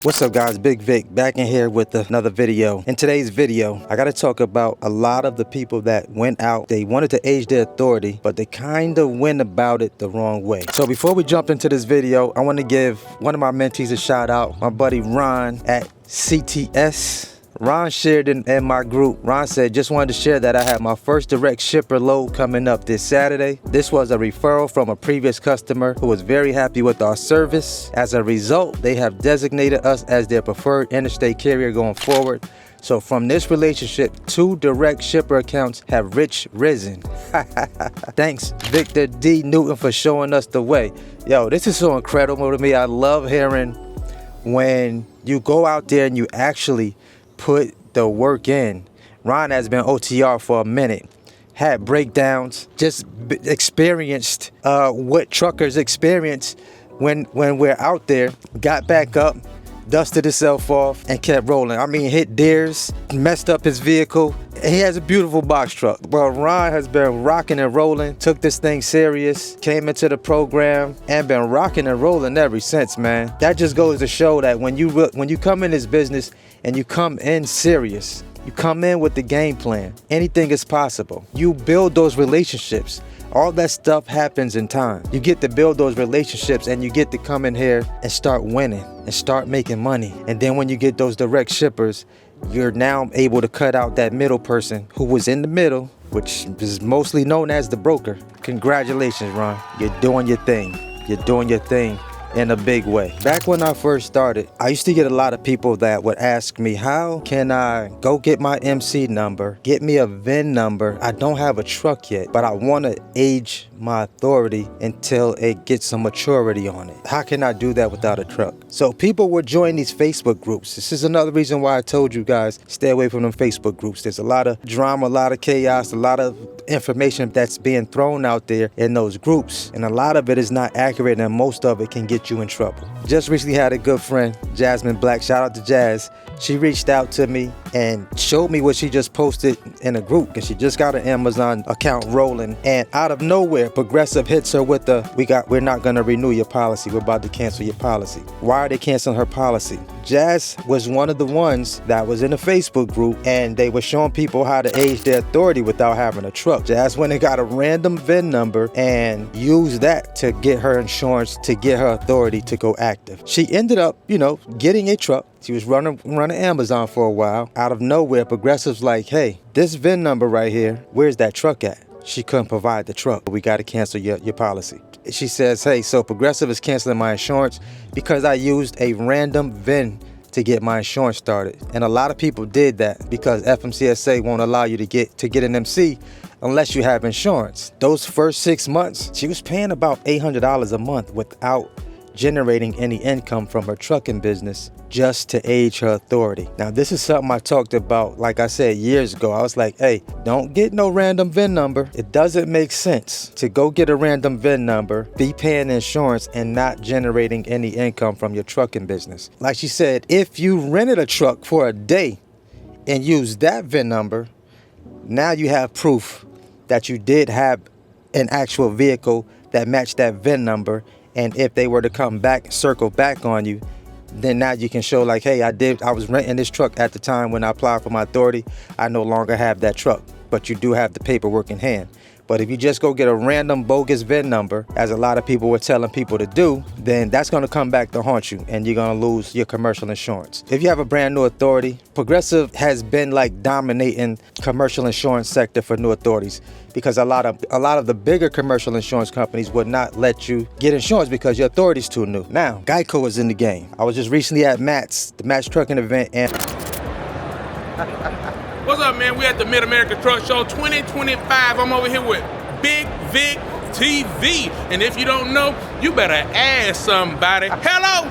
What's up guys, Bigg Vic back in here with another video. In today's video, I gotta talk about a lot of the people that went out. They wanted to age their authority, but they kind of went about it the wrong way. So before we jump into this video, I want to give one of my mentees a shout out, my buddy Ron at CTS. Ron shared in my group. Ron said, just wanted to share that I have my first direct shipper load coming up this Saturday. This was a referral from a previous customer who was very happy with our service. As a result, they have designated us as their preferred interstate carrier going forward. So from this relationship, 2 direct shipper accounts have risen. Thanks Victor D. Newton for showing us the way. Yo, this is so incredible to me. I love hearing when you go out there and you actually put the work in. Ron has been OTR for a minute, had breakdowns, just experienced what truckers experience when we're out there, got back up, dusted himself off and kept rolling. I mean, hit deers, messed up his vehicle. He has a beautiful box truck. Well, Ron has been rocking and rolling, took this thing serious, came into the program and been rocking and rolling ever since, man. That just goes to show that when you come in this business and you come in serious, you come in with the game plan, anything is possible. You build those relationships. All that stuff happens in time. You get to build those relationships and you get to come in here and start winning and start making money. And then when you get those direct shippers, you're now able to cut out that middle person who was in the middle, which is mostly known as the broker. Congratulations, Ron. You're doing your thing. You're doing your thing in a big way. Back when I first started, I used to get a lot of people that would ask me, how can I go get my MC number, get me a VIN number? I don't have a truck yet, but I want to age my authority until it gets some maturity on it. How can I do that without a truck? So people would join these Facebook groups. This is another reason why I told you guys, stay away from them Facebook groups. There's a lot of drama, a lot of chaos, a lot of information that's being thrown out there in those groups. And a lot of it is not accurate and most of it can get you in trouble. Just recently had a good friend, Jasmine Black, shout out to Jazz. She reached out to me and showed me what she just posted in a group because she just got an Amazon account rolling, and out of nowhere Progressive hits her with the, we're not going to renew your policy, we're about to cancel your policy. Why are they canceling her policy? Jazz was one of the ones that was in a Facebook group and they were showing people how to age their authority without having a truck. Jazz went and got a random VIN number and used that to get her insurance, to get her authority to go active. She ended up, getting a truck. She was running Amazon for a while. Out of nowhere, Progressive's like, hey, this VIN number right here, where's that truck at? She couldn't provide the truck. We got to cancel your policy. She says, hey, so Progressive is canceling my insurance because I used a random VIN to get my insurance started. And a lot of people did that because FMCSA won't allow you to get an MC unless you have insurance. Those first 6 months, she was paying about $800 a month without generating any income from her trucking business just to age her authority. Now, this is something I talked about, like I said, years ago. I was like, hey, don't get no random VIN number. It doesn't make sense to go get a random VIN number, be paying insurance and not generating any income from your trucking business. Like she said, if you rented a truck for a day and used that VIN number, now you have proof that you did have an actual vehicle that matched that VIN number. And if they were to come back, circle back on you, then now you can show like, hey, I was renting this truck at the time when I applied for my authority. I no longer have that truck, but you do have the paperwork in hand. But if you just go get a random bogus VIN number, as a lot of people were telling people to do, then that's going to come back to haunt you and you're going to lose your commercial insurance. If you have a brand new authority, Progressive has been like dominating commercial insurance sector for new authorities because a lot of the bigger commercial insurance companies would not let you get insurance because your authority is too new. Now, Geico is in the game. I was just recently at the Matt's Trucking event and What's up, man? We at the Mid-America Truck Show 2025. I'm over here with Bigg Vic TV. And if you don't know, you better ask somebody. Hello!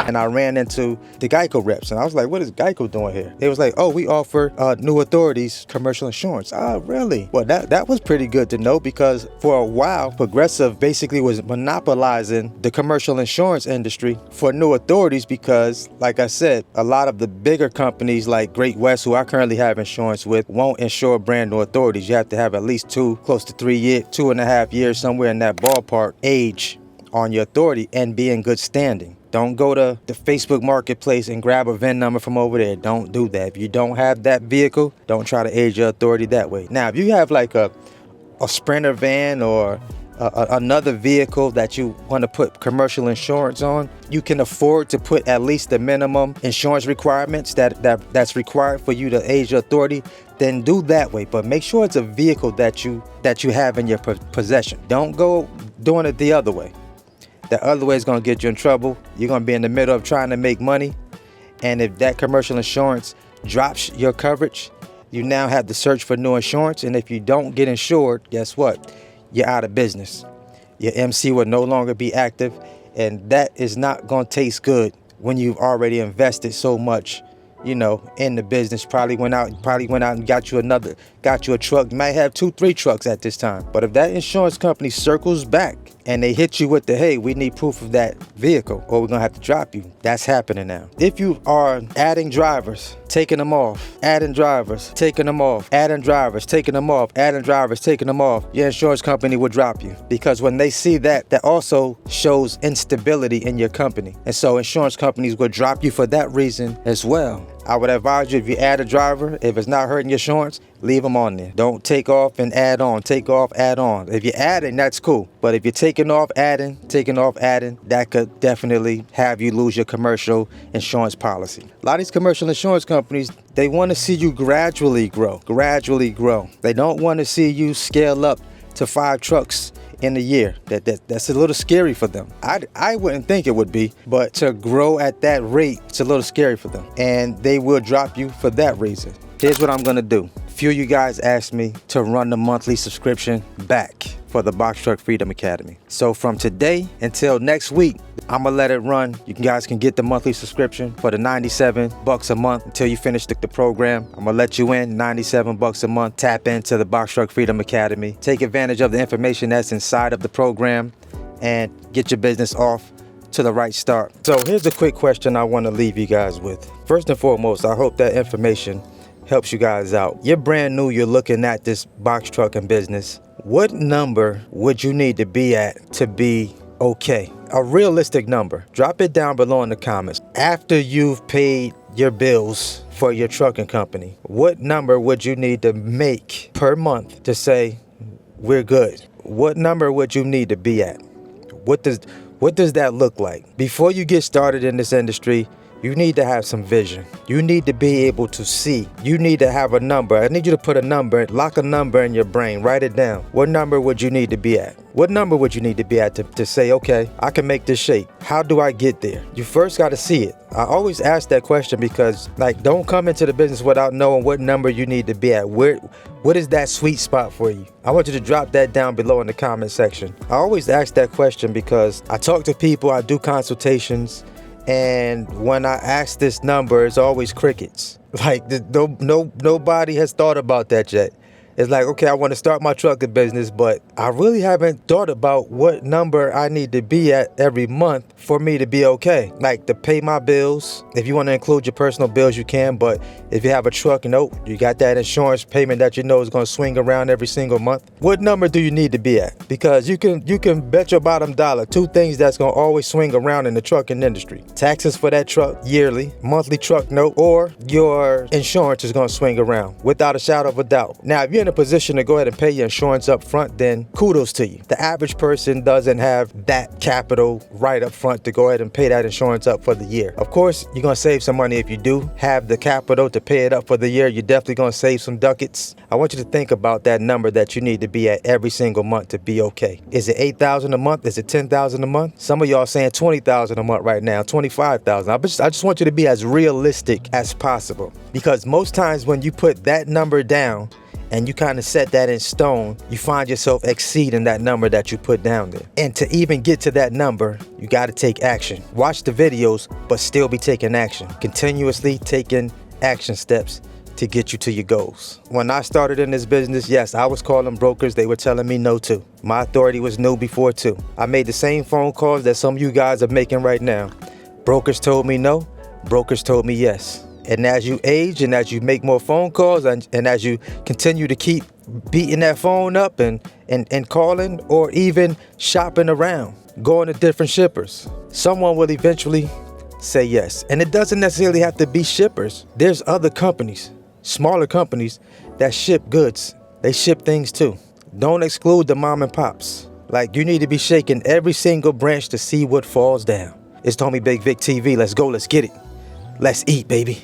And I ran into the Geico reps and I was like, what is Geico doing here? They was like, oh, we offer new authorities commercial insurance. Oh, really? Well, that was pretty good to know because for a while, Progressive basically was monopolizing the commercial insurance industry for new authorities because, like I said, a lot of the bigger companies like Great West, who I currently have insurance with, won't insure brand new authorities. You have to have at least close to 3 years, 2.5 years, somewhere in that ballpark, age on your authority and be in good standing. Don't go to the Facebook marketplace and grab a VIN number from over there. Don't do that. If you don't have that vehicle, don't try to age your authority that way. Now, if you have like a Sprinter van or another vehicle that you want to put commercial insurance on, you can afford to put at least the minimum insurance requirements that's required for you to age your authority, then do that way. But make sure it's a vehicle that you have in your possession. Don't go doing it the other way. The other way is going to get you in trouble. You're going to be in the middle of trying to make money, and if that commercial insurance drops your coverage, you now have to search for new insurance. And if you don't get insured, guess what? You're out of business. Your MC will no longer be active, and that is not going to taste good when you've already invested so much, in the business. Probably went out and got you a truck. You might have 2-3 trucks at this time. But if that insurance company circles back and they hit you with the, hey, we need proof of that vehicle or we're gonna have to drop you, that's happening now. If you are adding drivers, taking them off, adding drivers, taking them off, adding drivers, taking them off, adding drivers, taking them off, your insurance company will drop you. Because when they see that also shows instability in your company. And so insurance companies will drop you for that reason as well. I would advise you, if you add a driver, if it's not hurting your insurance, leave them on there. Don't take off and add on, take off, add on. If you're adding, that's cool. But if you're taking off, adding, that could definitely have you lose your commercial insurance policy. A lot of these commercial insurance companies, they want to see you gradually grow. They don't want to see you scale up to 5 trucks in a year. That's a little scary for them. I wouldn't think it would be, but to grow at that rate, it's a little scary for them. And they will drop you for that reason. Here's what I'm gonna do. A few of you guys asked me to run the monthly subscription back for the Box Truck Freedom Academy. So from today until next week, I'm gonna let it run. You guys can get the monthly subscription for the $97 a month until you finish the program. I'm gonna let you in, $97 a month. Tap into the Box Truck Freedom Academy. Take advantage of the information that's inside of the program and get your business off to the right start. So here's a quick question I wanna leave you guys with. First and foremost, I hope that information helps you guys out. You're brand new, you're looking at this box trucking business. What number would you need to be at to be okay? A realistic number. Drop it down below in the comments. After you've paid your bills for your trucking company, what number would you need to make per month to say we're good? What number would you need to be at? What does that look like? Before you get started in this industry, you need to have some vision. You need to be able to see. You need to have a number. I need you to put a number, lock a number in your brain, write it down. What number would you need to be at? What number would you need to be at to say, okay, I can make this shape? How do I get there? You first got to see it. I always ask that question because, don't come into the business without knowing what number you need to be at. What is that sweet spot for you? I want you to drop that down below in the comment section. I always ask that question because I talk to people, I do consultations, and when I ask this number, it's always crickets. Nobody has thought about that yet. It's like, okay, I want to start my trucking business, but I really haven't thought about what number I need to be at every month for me to be okay. Like to pay my bills. If you want to include your personal bills, you can. But if you have a truck, you got that insurance payment that is going to swing around every single month. What number do you need to be at? Because you can bet your bottom dollar 2 things that's going to always swing around in the trucking industry. Taxes for that truck yearly, monthly truck note, or your insurance is going to swing around without a shadow of a doubt. Now, if you're in a position to go ahead and pay your insurance up front, then kudos to you. The average person doesn't have that capital right up front to go ahead and pay that insurance up for the year. Of course, you're going to save some money if you do have the capital to pay it up for the year. You're definitely going to save some ducats. I want you to think about that number that you need to be at every single month to be okay. Is it $8,000 a month? Is it $10,000 a month? Some of y'all saying $20,000 a month right now, $25,000. I just want you to be as realistic as possible, because most times when you put that number down and you kind of set that in stone, you find yourself exceeding that number that you put down there. And to even get to that number, you got to take action. Watch the videos, but still be taking action. Continuously taking action steps to get you to your goals. When I started in this business, yes, I was calling brokers. They were telling me no too. My authority was no before too. I made the same phone calls that some of you guys are making right now. Brokers told me no. Brokers told me yes. And as you age and as you make more phone calls and as you continue to keep beating that phone up and calling or even shopping around, going to different shippers. Someone will eventually say yes. And it doesn't necessarily have to be shippers. There's other companies, smaller companies that ship goods. They ship things too. Don't exclude the mom and pops. Like, you need to be shaking every single branch to see what falls down. It's the homie Bigg Vic TV. Let's go, let's get it. Let's eat, baby.